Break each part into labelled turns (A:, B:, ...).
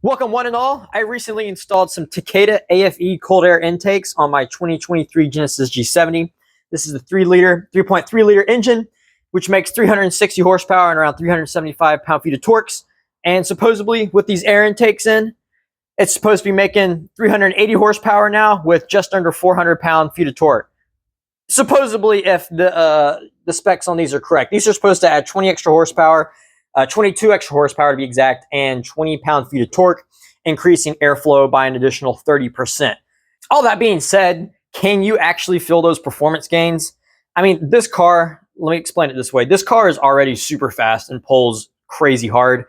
A: Welcome one and all. I recently installed some Takeda AFE cold air intakes on my 2023 Genesis G70. This is the 3.3 liter engine, which makes 360 horsepower and around 375 pound-feet of torques. And supposedly with these air intakes in, it's supposed to be making 380 horsepower now with just under 400 pound-feet of torque. Supposedly, if the specs on these are correct. These are supposed to add 20 extra horsepower, 22 extra horsepower to be exact, and 20 pound-feet of torque, increasing airflow by an additional 30%. All that being said, can you actually feel those performance gains? I mean, this car, let me explain it this way. This car is already super fast and pulls crazy hard.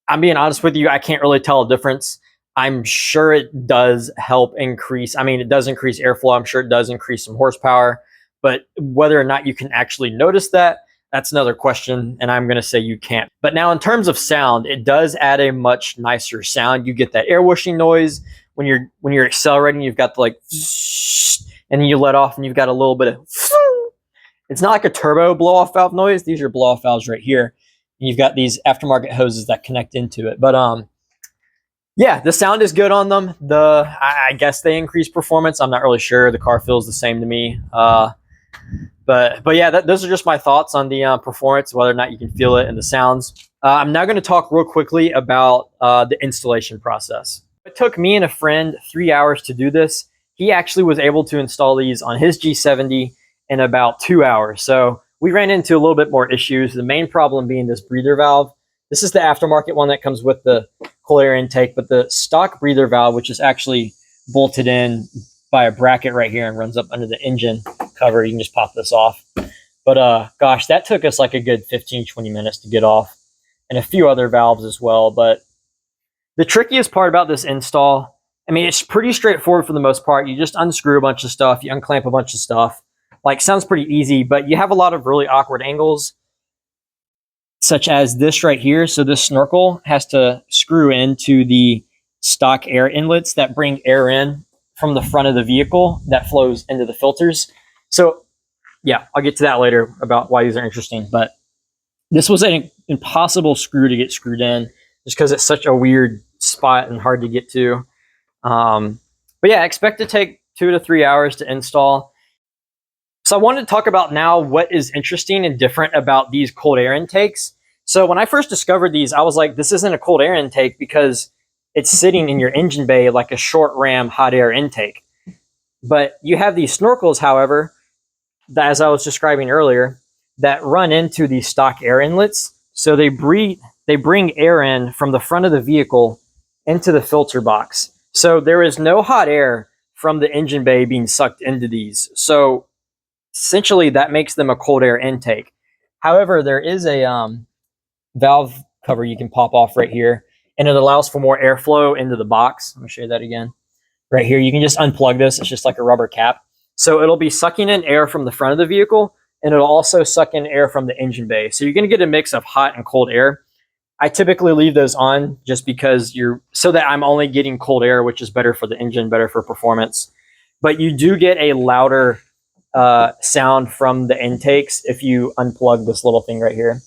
A: I'm being honest with you, I can't really tell a difference. I'm sure it does help increase. I mean, it does increase airflow. I'm sure it does increase some horsepower, but whether or not you can actually notice that, that's another question, and I'm going to say you can't. But now in terms of sound, it does add a much nicer sound. You get that air whooshing noise when you're accelerating. You've got the like, and then you let off, and you've got a little bit of. It's not like a turbo blow-off valve noise. These are blow-off valves right here. And you've got these aftermarket hoses that connect into it. But yeah, the sound is good on them. I guess they increase performance. I'm not really sure. The car feels the same to me. But yeah, those are just my thoughts on the performance, whether or not you can feel it and the sounds. I'm now going to talk real quickly about the installation process. It took me and a friend 3 hours to do this. He actually was able to install these on his G70 in about 2 hours. So we ran into a little bit more issues. The main problem being this breather valve. This is the aftermarket one that comes with the cold air intake, but the stock breather valve, which is actually bolted in by a bracket right here and runs up under the engine cover. You can just pop this off. But gosh, that took us like a good 15-20 minutes to get off, and a few other valves as well. But the trickiest part about this install, I mean, it's pretty straightforward for the most part. You just unscrew a bunch of stuff, you unclamp a bunch of stuff. Like, sounds pretty easy, but you have a lot of really awkward angles, such as this right here. So this snorkel has to screw into the stock air inlets that bring air in from the front of the vehicle that flows into the filters. So yeah, I'll get to that later about why these are interesting. But this was an impossible screw to get screwed in just because it's such a weird spot and hard to get to. But yeah, expect to take 2 to 3 hours to install. So I wanted to talk about now what is interesting and different about these cold air intakes. So when I first discovered these, I was like, this isn't a cold air intake because it's sitting in your engine bay like a short ram hot air intake. But you have these snorkels, however, that, as I was describing earlier, that run into these stock air inlets. So they bring air in from the front of the vehicle into the filter box. So there is no hot air from the engine bay being sucked into these. So essentially that makes them a cold air intake. However, there is a valve cover you can pop off right here, and it allows for more airflow into the box. Let me show you that again. Right here, you can just unplug this. It's just like a rubber cap. So it'll be sucking in air from the front of the vehicle, and it'll also suck in air from the engine bay. So you're going to get a mix of hot and cold air. I typically leave those on just because so that I'm only getting cold air, which is better for the engine, better for performance. But you do get a louder sound from the intakes if you unplug this little thing right here.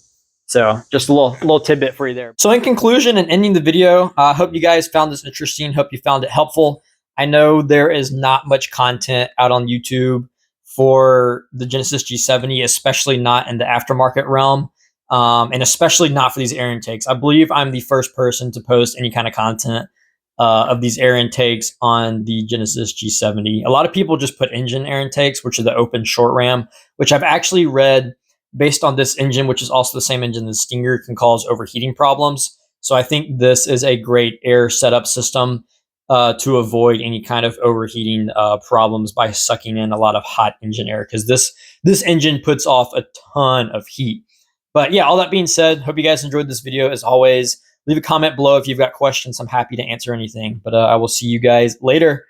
A: So just a little tidbit for you there. So in conclusion and ending the video, I hope you guys found this interesting. Hope you found it helpful. I know there is not much content out on YouTube for the Genesis G70, especially not in the aftermarket realm, and especially not for these air intakes. I believe I'm the first person to post any kind of content of these air intakes on the Genesis G70. A lot of people just put engine air intakes, which are the open short ram, which I've actually read based on this engine, which is also the same engine the Stinger, can cause overheating problems. So I think this is a great air setup system to avoid any kind of overheating problems by sucking in a lot of hot engine air, because this engine puts off a ton of heat. But yeah, all that being said, hope you guys enjoyed this video. As always, leave a comment below if you've got questions. I'm happy to answer anything. But I will see you guys later.